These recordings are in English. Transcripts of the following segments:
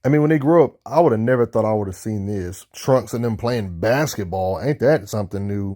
I mean, when they grew up, I would have never thought I would have seen this. Trunks and them playing basketball. Ain't that something new?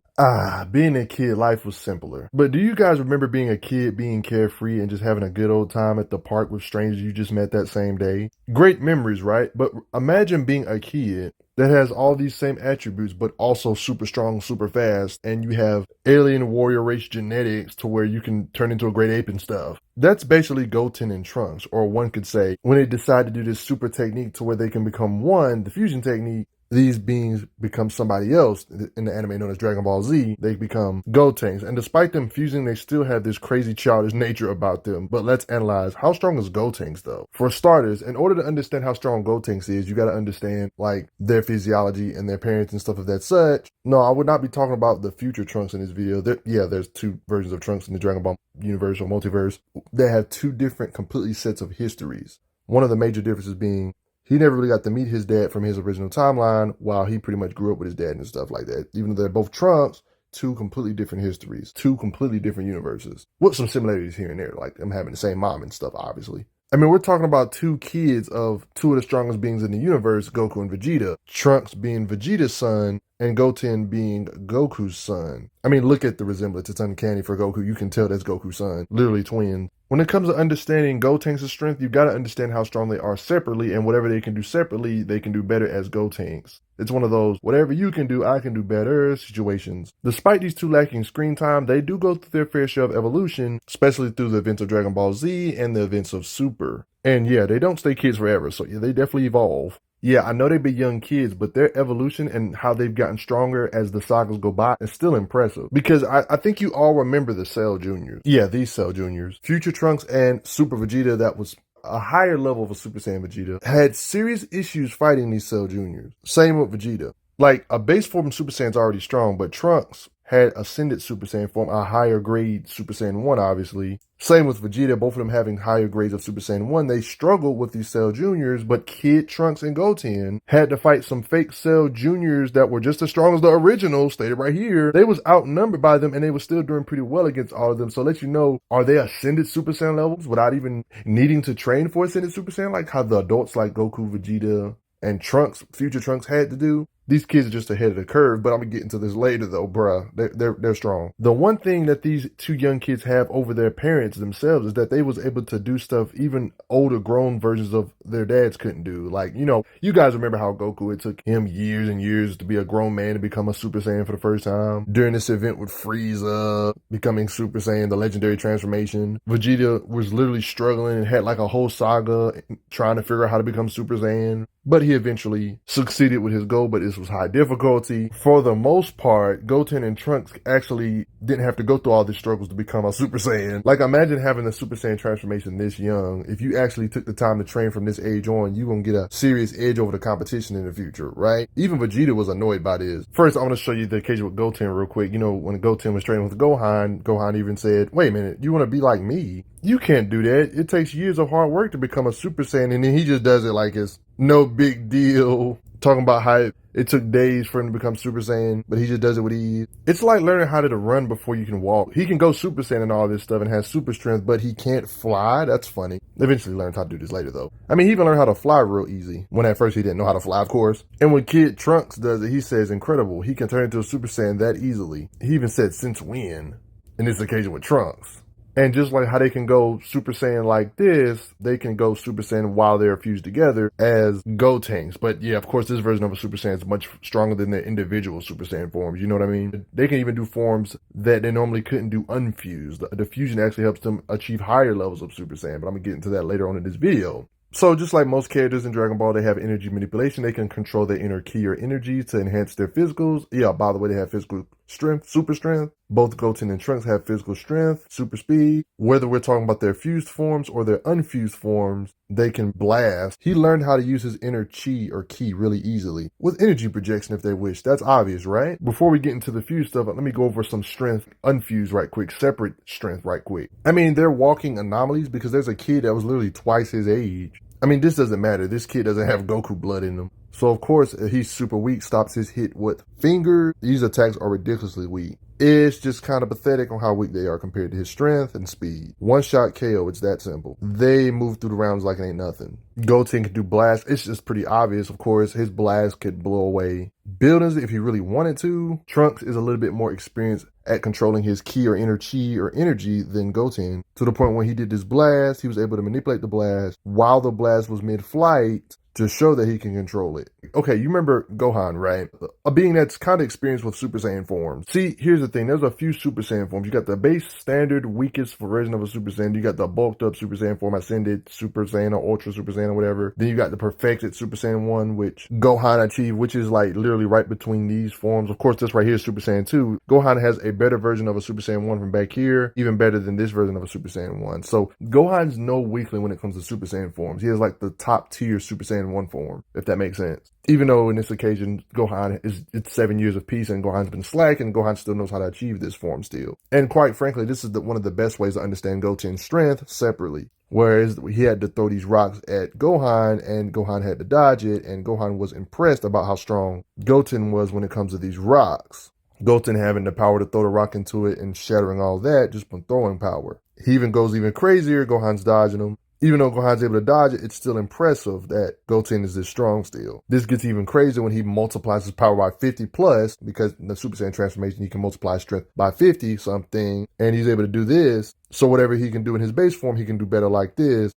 Being a kid, life was simpler. But do you guys remember being a kid, being carefree, and just having a good old time at the park with strangers you just met that same day? Great memories, right? But imagine being a kid that has all these same attributes, but also super strong, super fast, and you have alien warrior race genetics to where you can turn into a great ape and stuff. That's basically Goten and Trunks, or one could say, when they decide to do this super technique to where they can become one, the fusion technique, these beings become somebody else. In the anime known as Dragon Ball Z, they become Gotenks. And despite them fusing, they still have this crazy childish nature about them. But let's analyze, how strong is Gotenks though? For starters, in order to understand how strong Gotenks is, you got to understand like their physiology and their parents and stuff of that such. No, I would not be talking about the future Trunks in this video. There's two versions of Trunks in the Dragon Ball universe or multiverse. They have two different completely sets of histories. One of the major differences being he never really got to meet his dad from his original timeline, while he pretty much grew up with his dad and stuff like that. Even though they're both Trunks, two completely different histories, two completely different universes, with some similarities here and there, like them having the same mom and stuff, obviously. I mean, we're talking about two kids of two of the strongest beings in the universe, Goku and Vegeta. Trunks being Vegeta's son, and Goten being Goku's son. I mean, look at the resemblance. It's uncanny for Goku. You can tell that's Goku's son. Literally twins. When it comes to understanding Gotenks' strength, you've got to understand how strong they are separately, and whatever they can do separately, they can do better as Gotenks. It's one of those, whatever you can do, I can do better situations. Despite these two lacking screen time, they do go through their fair share of evolution, especially through the events of Dragon Ball Z and the events of Super. And yeah, they don't stay kids forever, so yeah, they definitely evolve. Yeah, I know they've been young kids, but their evolution and how they've gotten stronger as the sagas go by is still impressive. Because I think you all remember the Cell Juniors. Yeah, these Cell Juniors. Future Trunks and Super Vegeta, that was a higher level of a Super Saiyan Vegeta, had serious issues fighting these Cell Juniors. Same with Vegeta. Like, a base form Super Saiyan's already strong, but Trunks had ascended Super Saiyan form, a higher grade Super Saiyan 1, obviously. Same with Vegeta, both of them having higher grades of Super Saiyan 1. They struggled with these Cell Juniors, but Kid Trunks and Goten had to fight some fake Cell Juniors that were just as strong as the original, stated right here. They was outnumbered by them, and they were still doing pretty well against all of them. So let you know, are they ascended Super Saiyan levels without even needing to train for ascended Super Saiyan, like how the adults like Goku, Vegeta, and Trunks, future Trunks, had to do? These kids are just ahead of the curve, but I'm gonna get into this later though, bruh. They're strong. The one thing that these two young kids have over their parents themselves is that they was able to do stuff even older grown versions of their dads couldn't do. Like, you know, you guys remember how Goku, it took him years and years to be a grown man to become a Super Saiyan for the first time. During this event with Frieza becoming Super Saiyan, the legendary transformation, Vegeta was literally struggling and had like a whole saga trying to figure out how to become Super Saiyan. But he eventually succeeded with his goal, but this was high difficulty. For the most part, Goten and Trunks actually didn't have to go through all these struggles to become a Super Saiyan. Like, imagine having a Super Saiyan transformation this young. If you actually took the time to train from this age on, you're gonna get a serious edge over the competition in the future, right? Even Vegeta was annoyed by this. First, I want to show you the occasion with Goten real quick. You know, when Goten was training with Gohan, Gohan even said, wait a minute, you want to be like me? You can't do that. It takes years of hard work to become a Super Saiyan, and then he just does it like it's no big deal. Talking about how it took days for him to become Super Saiyan, but he just does it with ease. It's like learning how to run before you can walk. He can go Super Saiyan and all this stuff and has super strength, but he can't fly. That's funny. Eventually learns how to do this later, though. I mean, he even learned how to fly real easy. When at first he didn't know how to fly, of course. And when Kid Trunks does it, he says, incredible. He can turn into a Super Saiyan that easily. He even said, since when? In this occasion with Trunks. And just like how they can go Super Saiyan like this, they can go Super Saiyan while they're fused together as Gotenks. But yeah, of course, this version of a Super Saiyan is much stronger than their individual Super Saiyan forms. You know what I mean? They can even do forms that they normally couldn't do unfused. The fusion actually helps them achieve higher levels of Super Saiyan, but I'm going to get into that later on in this video. So just like most characters in Dragon Ball, they have energy manipulation. They can control their inner ki or energy to enhance their physicals. Yeah, by the way, they have physical strength, super strength. Both Goten and Trunks have physical strength, super speed. Whether we're talking about their fused forms or their unfused forms, they can blast. He learned how to use his inner chi or ki really easily. With energy projection if they wish. That's obvious, right? Before we get into the fused stuff, let me go over some strength unfused right quick, separate strength right quick. I mean, they're walking anomalies because there's a kid that was literally twice his age. I mean, this doesn't matter. This kid doesn't have Goku blood in him. So, of course, he's super weak, stops his hit with finger. These attacks are ridiculously weak. It's just kind of pathetic on how weak they are compared to his strength and speed. One shot KO, it's that simple. They move through the rounds like it ain't nothing. Goten can do blast. It's just pretty obvious, of course. His blast could blow away buildings if he really wanted to. Trunks is a little bit more experienced at controlling his ki or inner chi or energy than Goten, to the point when he did this blast, he was able to manipulate the blast while the blast was mid-flight to show that he can control it. Okay, you remember Gohan, right? A being that's kind of experienced with Super Saiyan forms. See, here's the thing. There's a few Super Saiyan forms. You got the base, standard, weakest version of a Super Saiyan. You got the bulked up Super Saiyan form, Ascended Super Saiyan or Ultra Super Saiyan or whatever. Then you got the perfected Super Saiyan 1, which Gohan achieved, which is like literally right between these forms. Of course, this right here is Super Saiyan 2. Gohan has a better version of a Super Saiyan 1 from back here, even better than this version of a Super Saiyan 1. So Gohan's no weakling when it comes to Super Saiyan forms. He has like the top tier Super Saiyan 1 form, if that makes sense. Even though in this occasion, Gohan it's 7 years of peace and Gohan's been slack and Gohan still knows how to achieve this form still. And quite frankly, this is one of the best ways to understand Goten's strength separately. Whereas he had to throw these rocks at Gohan and Gohan had to dodge it, and Gohan was impressed about how strong Goten was when it comes to these rocks. Goten having the power to throw the rock into it and shattering all that just from throwing power. He even goes even crazier. Gohan's dodging him. Even though Gohan's able to dodge it, it's still impressive that Goten is this strong still. This gets even crazier when he multiplies his power by 50 plus, because in the Super Saiyan transformation, he can multiply strength by 50 something, and he's able to do this. So whatever he can do in his base form, he can do better like this.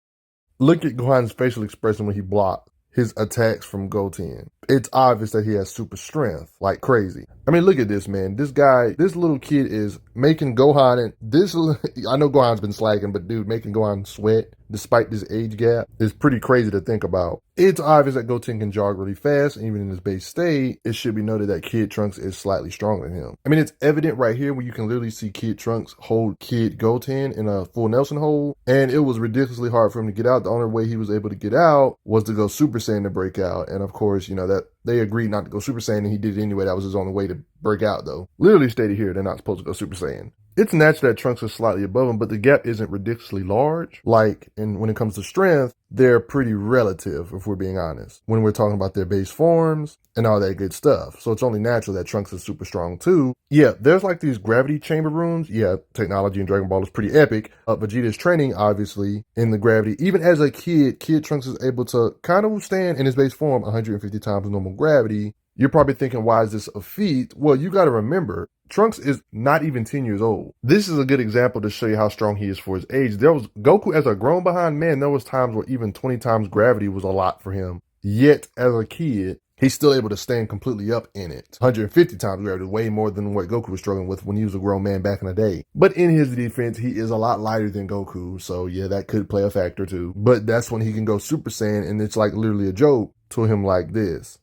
Look at Gohan's facial expression when he blocked his attacks from Goten. It's obvious that he has super strength, like crazy. I mean, look at this, man. This guy, this little kid is making Gohan, and this, I know Gohan's been slacking, but dude, making Gohan sweat despite this age gap is pretty crazy to think about. It's obvious that Goten can jog really fast, and even in his base state, it should be noted that Kid Trunks is slightly stronger than him. I mean, it's evident right here where you can literally see Kid Trunks hold Kid Goten in a full Nelson hold, and it was ridiculously hard for him to get out. The only way he was able to get out was to go Super Saiyan to break out, and of course, you know, that they agreed not to go Super Saiyan, and he did it anyway. That was his only way to break out, though. Literally stated here, they're not supposed to go Super Saiyan. It's natural that Trunks is slightly above him, but the gap isn't ridiculously large. And when it comes to strength, they're pretty relative, if we're being honest, when we're talking about their base forms and all that good stuff. So it's only natural that Trunks is super strong too. Yeah, there's like these gravity chamber rooms. Yeah, technology in Dragon Ball is pretty epic. Vegeta's training, obviously, in the gravity. Even as a kid, Kid Trunks is able to kind of withstand in his base form 150 times normal gravity. You're probably thinking, why is this a feat? Well, you got to remember, Trunks is not even 10 years old. This is a good example to show you how strong he is for his age. There was Goku as a grown behind man. There was times where even 20 times gravity was a lot for him. Yet, as a kid, he's still able to stand completely up in it. 150 times gravity, way more than what Goku was struggling with when he was a grown man back in the day. But in his defense, he is a lot lighter than Goku. So yeah, that could play a factor too. But that's when he can go Super Saiyan, and it's like literally a joke to him like this.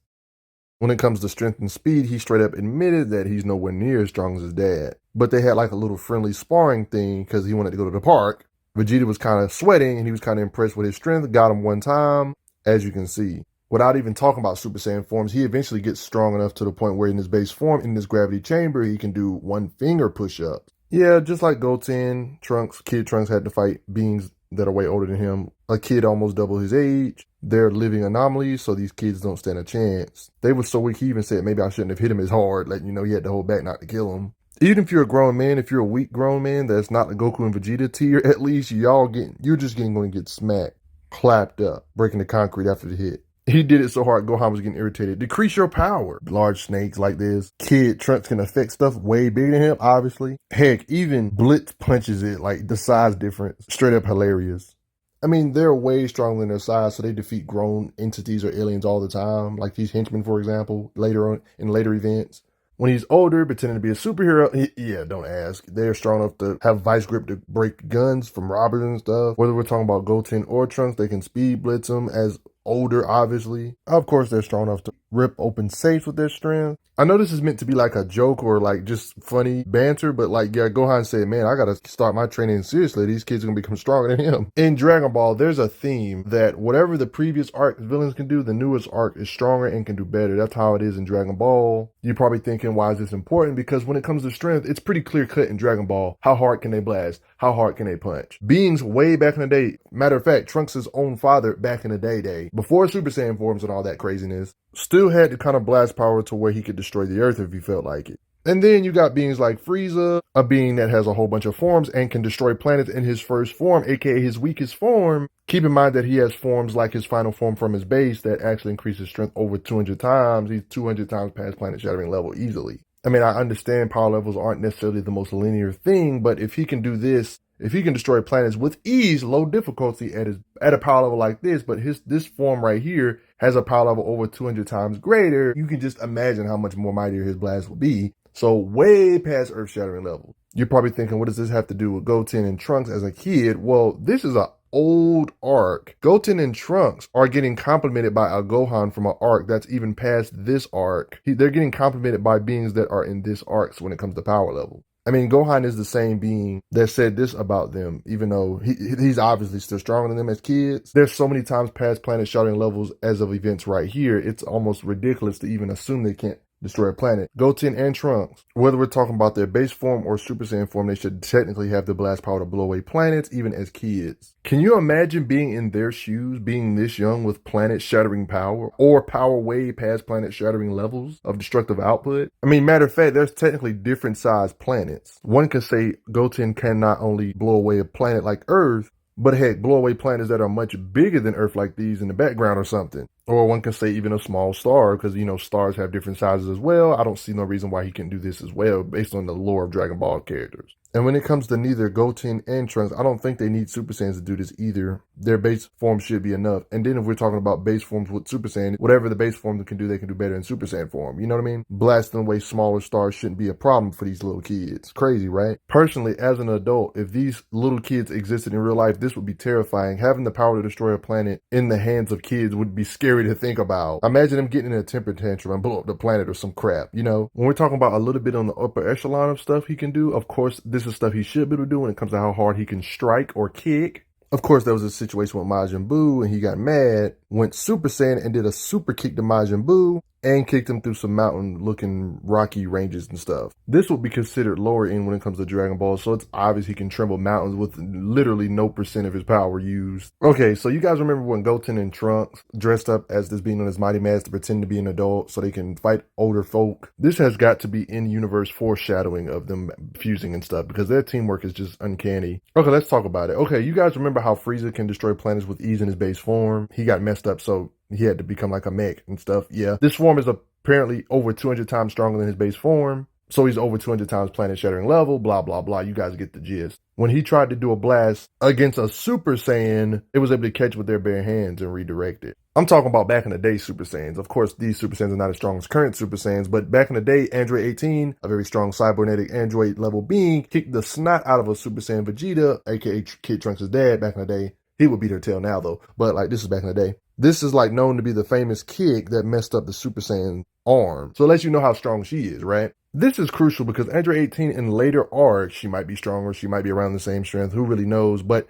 When it comes to strength and speed, he straight up admitted that he's nowhere near as strong as his dad. But they had like a little friendly sparring thing because he wanted to go to the park. Vegeta was kind of sweating and he was kind of impressed with his strength, got him one time, as you can see. Without even talking about Super Saiyan forms, he eventually gets strong enough to the point where in his base form, in this gravity chamber, he can do one finger push-ups. Yeah, just like Goten, Trunks, Kid Trunks had to fight beings that are way older than him. A kid almost double his age. They're living anomalies, so these kids don't stand a chance. They were so weak, he even said maybe I shouldn't have hit him as hard, letting you know he had to hold back not to kill him. Even if you're a grown man, if you're a weak grown man that's not the Goku and Vegeta tier, at least you're just going to get smacked, clapped up, breaking the concrete after the hit. He did it so hard, Gohan was getting irritated. Decrease your power. Large snakes like this. Kid Trunks can affect stuff way bigger than him, obviously. Heck, even Blitz punches it, like the size difference. Straight up hilarious. I mean, they're way stronger than their size, so they defeat grown entities or aliens all the time. Like these henchmen, for example, later on in later events. When he's older, pretending to be a superhero, yeah, don't ask. They're strong enough to have vice grip to break guns from robbers and stuff. Whether we're talking about Goten or Trunks, they can speed blitz them as older, obviously. Of course, they're strong enough to rip open safes with their strength. I know this is meant to be like a joke or like just funny banter, but like, yeah, Gohan said, man, I gotta start my training seriously. These kids are gonna become stronger than him. In Dragon Ball, there's a theme that whatever the previous arc villains can do, the newest arc is stronger and can do better. That's how it is in Dragon Ball. You're probably thinking, why is this important? Because when it comes to strength, it's pretty clear cut in Dragon Ball. How hard can they blast? How hard can they punch? Beings way back in the day, matter of fact, Trunks' own father back in the day, before Super Saiyan forms and all that craziness, still had the kind of blast power to where he could destroy the earth if he felt like it. And then you got beings like Frieza, a being that has a whole bunch of forms and can destroy planets in his first form, aka his weakest form. Keep in mind that he has forms like his final form from his base that actually increases strength over 200 times. He's 200 times past planet shattering level easily. I mean, I understand power levels aren't necessarily the most linear thing, but if he can do this, if he can destroy planets with ease, low difficulty at a power level like this, but this form right here has a power level over 200 times greater, you can just imagine how much more mightier his blast will be. So way past earth shattering level. You're probably thinking, what does this have to do with Goten and Trunks as a kid? Well, this is a old arc. Goten and Trunks are getting complimented by a Gohan from an arc that's even past this arc. They're getting complimented by beings that are in this arc when it comes to power level. I mean, Gohan is the same being that said this about them, even though he's obviously still stronger than them as kids. There's so many times past planet shattering levels as of events right here, it's almost ridiculous to even assume they can't destroy a planet. Goten and Trunks, whether we're talking about their base form or Super Saiyan form, they should technically have the blast power to blow away planets, even as kids. Can you imagine being in their shoes, being this young with planet-shattering power, or power way past planet-shattering levels of destructive output? I mean, matter of fact, there's technically different sized planets. One can say Goten can not only blow away a planet like Earth, but heck, blow away planets that are much bigger than Earth like these in the background or something. Or one can say even a small star, because, you know, stars have different sizes as well. I don't see no reason why he can do this as well, based on the lore of Dragon Ball characters. And when it comes to neither Goten and Trunks, I don't think they need Super Saiyans to do this either. Their base form should be enough. And then if we're talking about base forms with Super Saiyan, whatever the base form can do, they can do better in Super Saiyan form. You know what I mean? Blasting away smaller stars shouldn't be a problem for these little kids. Crazy, right? Personally, as an adult, if these little kids existed in real life, this would be terrifying. Having the power to destroy a planet in the hands of kids would be scary to think about. Imagine them getting in a temper tantrum and blow up the planet or some crap, you know? When we're talking about a little bit on the upper echelon of stuff he can do, of course, this is stuff he should be able to do when it comes to how hard he can strike or kick. Of course, there was a situation with Majin Buu, and he got mad, went Super Saiyan, and did a super kick to Majin Buu, and kicked him through some mountain-looking rocky ranges and stuff. This would be considered lower end when it comes to Dragon Ball, so it's obvious he can tremble mountains with literally no percent of his power used. Okay, so you guys remember when Goten and Trunks dressed up as this being on his Mighty Mask to pretend to be an adult so they can fight older folk? This has got to be in-universe foreshadowing of them fusing and stuff, because their teamwork is just uncanny. Okay, let's talk about it. Okay, you guys remember how Frieza can destroy planets with ease in his base form? He got messed up, so he had to become like a mech and stuff. Yeah, this form is apparently over 200 times stronger than his base form, so he's over 200 times planet shattering level, blah, blah, blah. You guys get the gist. When he tried to do a blast against a Super Saiyan, it was able to catch with their bare hands and redirect it. I'm talking about back in the day Super Saiyans. Of course, these Super Saiyans are not as strong as current Super Saiyans, but back in the day, Android 18, a very strong cybernetic android level being, kicked the snot out of a Super Saiyan Vegeta, aka Kid Trunks' dad back in the day. He would beat her tail now though, but like this is back in the day. This is like known to be the famous kick that messed up the Super Saiyan arm. So it lets you know how strong she is, right? This is crucial because Android 18 in later arcs, she might be stronger, she might be around the same strength, who really knows? But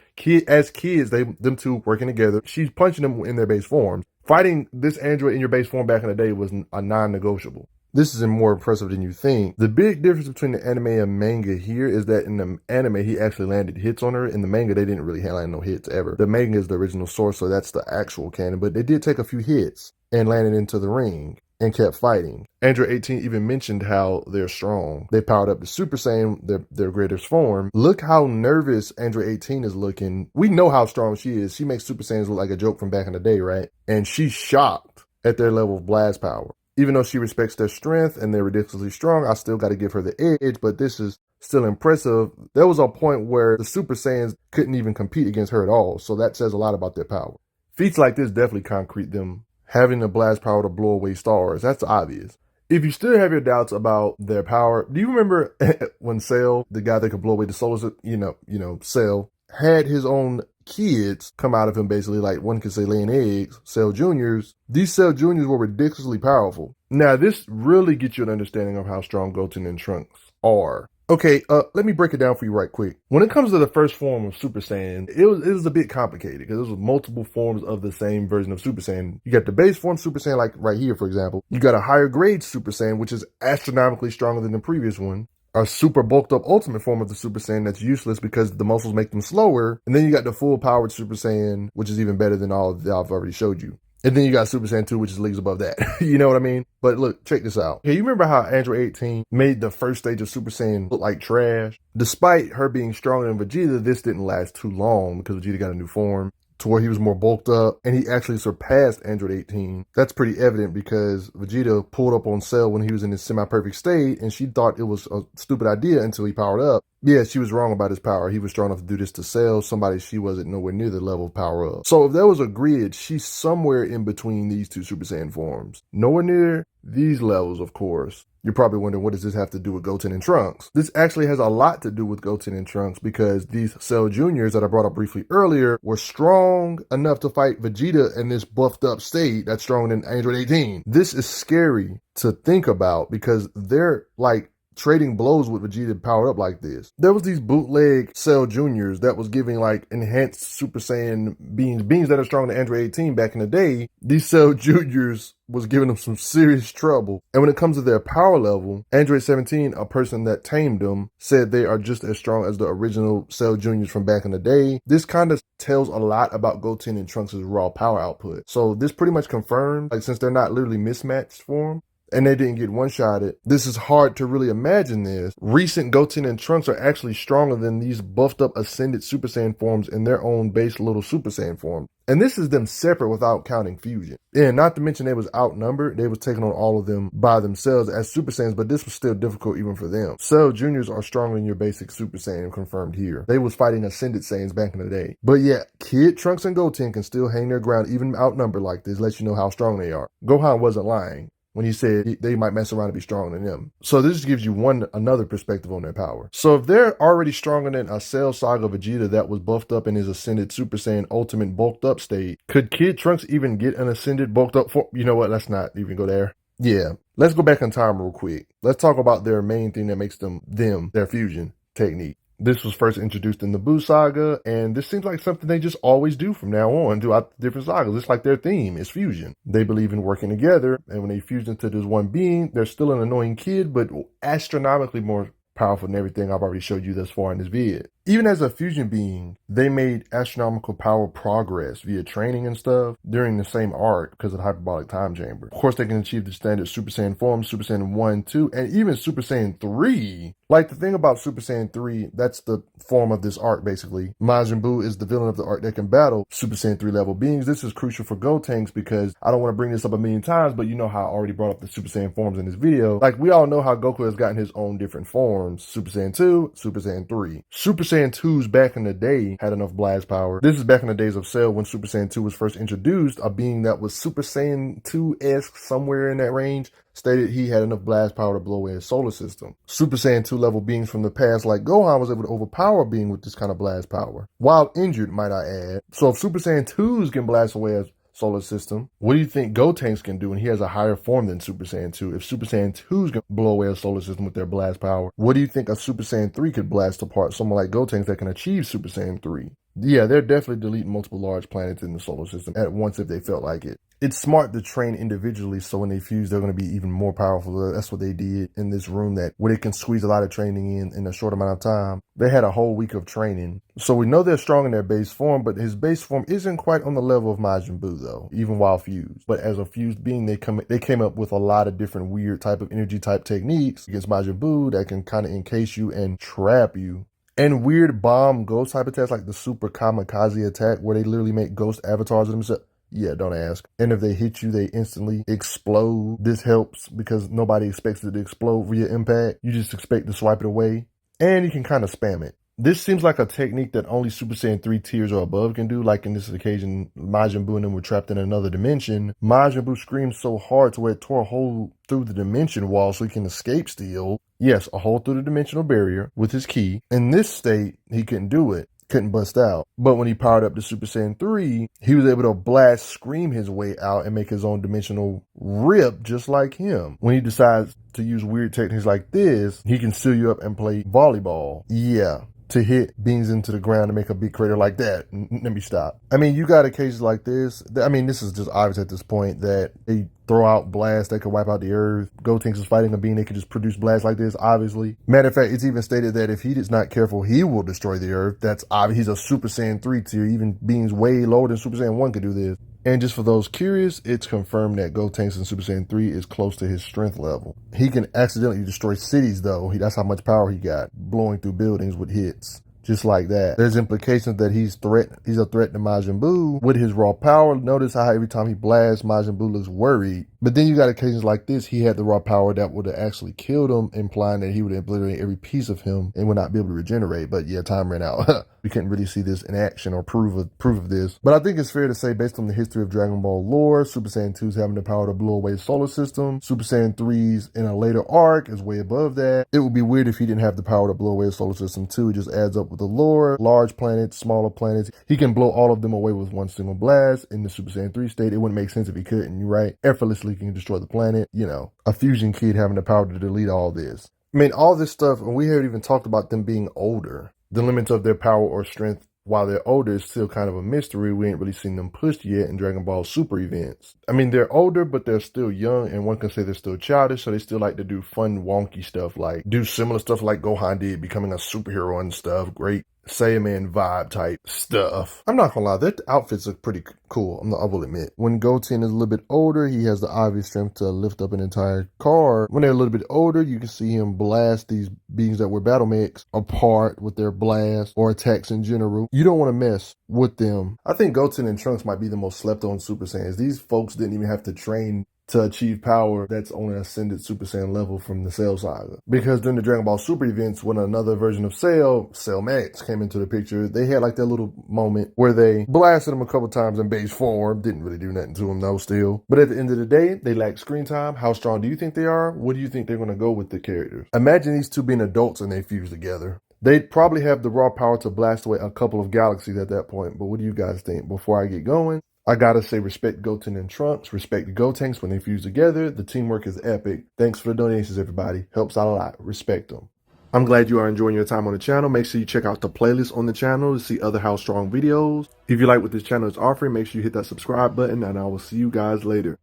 as kids, them two working together, she's punching them in their base forms. Fighting this android in your base form back in the day was a non-negotiable. This is more impressive than you think. The big difference between the anime and manga here is that in the anime, he actually landed hits on her. In the manga, they didn't really land no hits ever. The manga is the original source, so that's the actual canon, but they did take a few hits and landed into the ring and kept fighting. Android 18 even mentioned how they're strong. They powered up the Super Saiyan, their greatest form. Look how nervous Android 18 is looking. We know how strong she is. She makes Super Saiyans look like a joke from back in the day, right? And she's shocked at their level of blast power. Even though she respects their strength and they're ridiculously strong, I still got to give her the edge, but this is still impressive. There was a point where the Super Saiyans couldn't even compete against her at all, so that says a lot about their power. Feats like this definitely concrete them having the blast power to blow away stars. That's obvious. If you still have your doubts about their power, do you remember when Cell, the guy that could blow away the solar system, Cell, had his own kids come out of him basically, like one could say laying eggs, Cell Juniors. These Cell Juniors were ridiculously powerful. Now, this really gets you an understanding of how strong Goten and Trunks are. Okay, let me break it down for you right quick. When it comes to the first form of Super Saiyan, it was a bit complicated because there was multiple forms of the same version of Super Saiyan. You got the base form Super Saiyan, like right here, for example. You got a higher grade Super Saiyan, which is astronomically stronger than the previous one. A super bulked up ultimate form of the Super Saiyan that's useless because the muscles make them slower. And then you got the full powered Super Saiyan, which is even better than all that I've already showed you. And then you got Super Saiyan 2, which is leagues above that. You know what I mean? But look, check this out. Hey, you remember how Android 18 made the first stage of Super Saiyan look like trash? Despite her being stronger than Vegeta, this didn't last too long because Vegeta got a new form to where he was more bulked up, and he actually surpassed Android 18. That's pretty evident because Vegeta pulled up on Cell when he was in his semi-perfect state, and she thought it was a stupid idea until he powered up. Yeah, she was wrong about his power. He was strong enough to do this to Cell, somebody she wasn't nowhere near the level of power of. So if there was a grid, she's somewhere in between these two Super Saiyan forms. Nowhere near these levels, of course. You're probably wondering, what does this have to do with Goten and Trunks? This actually has a lot to do with Goten and Trunks because these Cell Juniors that I brought up briefly earlier were strong enough to fight Vegeta in this buffed up state that's stronger than Android 18. This is scary to think about because they're like trading blows with Vegeta powered up like this. There was these bootleg Cell Juniors that was giving like enhanced Super Saiyan beings that are stronger than Android 18 back in the day. These Cell Juniors was giving them some serious trouble. And when it comes to their power level, Android 17, a person that tamed them, said they are just as strong as the original Cell Juniors from back in the day. This kind of tells a lot about Goten and Trunks' raw power output. So this pretty much confirmed, like since they're not literally mismatched for them, and they didn't get one-shotted, this is hard to really imagine this. Recent Goten and Trunks are actually stronger than these buffed-up ascended Super Saiyan forms in their own base little Super Saiyan form. And this is them separate without counting fusion. And not to mention they was outnumbered. They was taking on all of them by themselves as Super Saiyans, but this was still difficult even for them. Cell Juniors are stronger than your basic Super Saiyan, confirmed here. They was fighting ascended Saiyans back in the day. But yeah, Kid Trunks and Goten can still hang their ground even outnumbered like this, lets you know how strong they are. Gohan wasn't lying when he said they might mess around and be stronger than them. So this gives you another perspective on their power. So if they're already stronger than a Cell Saga Vegeta that was buffed up in his ascended Super Saiyan Ultimate bulked up state, could Kid Trunks even get an ascended bulked up form? You know what, let's not even go there. Yeah, let's go back in time real quick. Let's talk about their main thing that makes them, their fusion technique. This was first introduced in the Buu saga, and this seems like something they just always do from now on throughout the different sagas. It's like their theme is fusion. They believe in working together, and when they fuse into this one being, they're still an annoying kid, but astronomically more powerful than everything I've already showed you thus far in this vid. Even as a fusion being, they made astronomical power progress via training and stuff during the same arc because of the hyperbolic time chamber. Of course, they can achieve the standard Super Saiyan form, Super Saiyan 1, 2, and even Super Saiyan 3. Like, the thing about Super Saiyan 3, that's the form of this arc, basically. Majin Buu is the villain of the arc that can battle Super Saiyan 3 level beings. This is crucial for Gotenks because I don't want to bring this up a million times, but you know how I already brought up the Super Saiyan forms in this video. Like, we all know how Goku has gotten his own different forms. Super Saiyan 2, Super Saiyan 3. Super Saiyan 2's back in the day had enough blast power. This is back in the days of Cell when Super Saiyan 2 was first introduced. A being that was Super Saiyan 2-esque, somewhere in that range, stated he had enough blast power to blow away his solar system. Super Saiyan 2 level beings from the past like Gohan was able to overpower a being with this kind of blast power. While injured, might I add. So if Super Saiyan 2s can blast away a solar system, what do you think Gotenks can do? And he has a higher form than Super Saiyan 2. If Super Saiyan 2s can blow away a solar system with their blast power, what do you think a Super Saiyan 3 could blast apart? Someone like Gotenks that can achieve Super Saiyan 3. Yeah, they're definitely deleting multiple large planets in the solar system at once if they felt like it. It's smart to train individually so when they fuse, they're going to be even more powerful. That's what they did in this room where they can squeeze a lot of training in a short amount of time. They had a whole week of training. So we know they're strong in their base form, but his base form isn't quite on the level of Majin Buu though, even while fused. But as a fused being, they came up with a lot of different weird type of energy type techniques against Majin Buu that can kind of encase you and trap you. And weird bomb ghost type attacks like the super kamikaze attack where they literally make ghost avatars of themselves. Yeah, don't ask. And if they hit you, they instantly explode. This helps because nobody expects it to explode via impact. You just expect to swipe it away. And you can kind of spam it. This seems like a technique that only Super Saiyan 3 tiers or above can do. Like in this occasion, Majin Buu and them were trapped in another dimension. Majin Buu screamed so hard to where it tore a hole through the dimension wall so he can escape still. Yes, a hole through the dimensional barrier with his ki. In this state, he couldn't do it. Couldn't bust out. But when he powered up to Super Saiyan 3, he was able to blast scream his way out and make his own dimensional rip just like him. When he decides to use weird techniques like this, he can seal you up and play volleyball. Yeah. To hit beings into the ground and make a big crater like that. Let me stop. I mean, you got occasions like this. I mean, this is just obvious at this point that they throw out blasts that could wipe out the earth. Gotenks is fighting a being that could just produce blasts like this, obviously. Matter of fact, it's even stated that if he is not careful, he will destroy the earth. That's obvious. He's a Super Saiyan 3 tier. Even beings way lower than Super Saiyan 1 could do this. And just for those curious, it's confirmed that Gotenks in Super Saiyan 3 is close to his strength level. He can accidentally destroy cities, though. That's how much power he got, blowing through buildings with hits. Just like that. There's implications that he's a threat to Majin Buu with his raw power. Notice how every time he blasts, Majin Buu looks worried. But then you got occasions like this, he had the raw power that would have actually killed him, implying that he would obliterate every piece of him and would not be able to regenerate. But yeah, time ran out. We couldn't really see this in action or proof of this. But I think it's fair to say, based on the history of Dragon Ball lore, Super Saiyan 2's having the power to blow away the solar system. Super Saiyan 3's in a later arc is way above that. It would be weird if he didn't have the power to blow away the solar system too. It just adds up with the lore. Large planets, smaller planets. He can blow all of them away with one single blast. In the Super Saiyan 3 state, it wouldn't make sense if he couldn't, right? Effortlessly can destroy the planet. You know, a fusion kid having the power to delete all this. I mean, all this stuff, and we haven't even talked about them being older. The limits of their power or strength while they're older is still kind of a mystery. We ain't really seen them pushed yet in Dragon Ball Super events. I mean, they're older, but they're still young, and one can say they're still childish, so they still like to do fun, wonky stuff, like do similar stuff like Gohan did, becoming a superhero and stuff. Great Saiyaman vibe type stuff. I'm not gonna lie, their outfits look pretty cool, I will admit. When Goten is a little bit older, he has the obvious strength to lift up an entire car. When they're a little bit older, you can see him blast these beings that were battle mechs apart with their blast or attacks in general. You don't want to mess with them. I think Goten and Trunks might be the most slept on Super Saiyans. These folks didn't even have to train to achieve power that's on an ascended Super Saiyan level from the Cell Saga. Because during the Dragon Ball Super events, when another version of Cell Max, came into the picture, they had like that little moment where they blasted him a couple times in base form. Didn't really do nothing to him though still. But at the end of the day, they lack screen time. How strong do you think they are? What do you think they're going to go with the characters? Imagine these two being adults and they fuse together. They'd probably have the raw power to blast away a couple of galaxies at that point. But what do you guys think? Before I get going, I gotta say respect Goten and Trunks, respect the Gotenks when they fuse together. The teamwork is epic. Thanks for the donations, everybody. Helps out a lot. Respect them. I'm glad you are enjoying your time on the channel. Make sure you check out the playlist on the channel to see other How Strong videos. If you like what this channel is offering, make sure you hit that subscribe button, and I will see you guys later.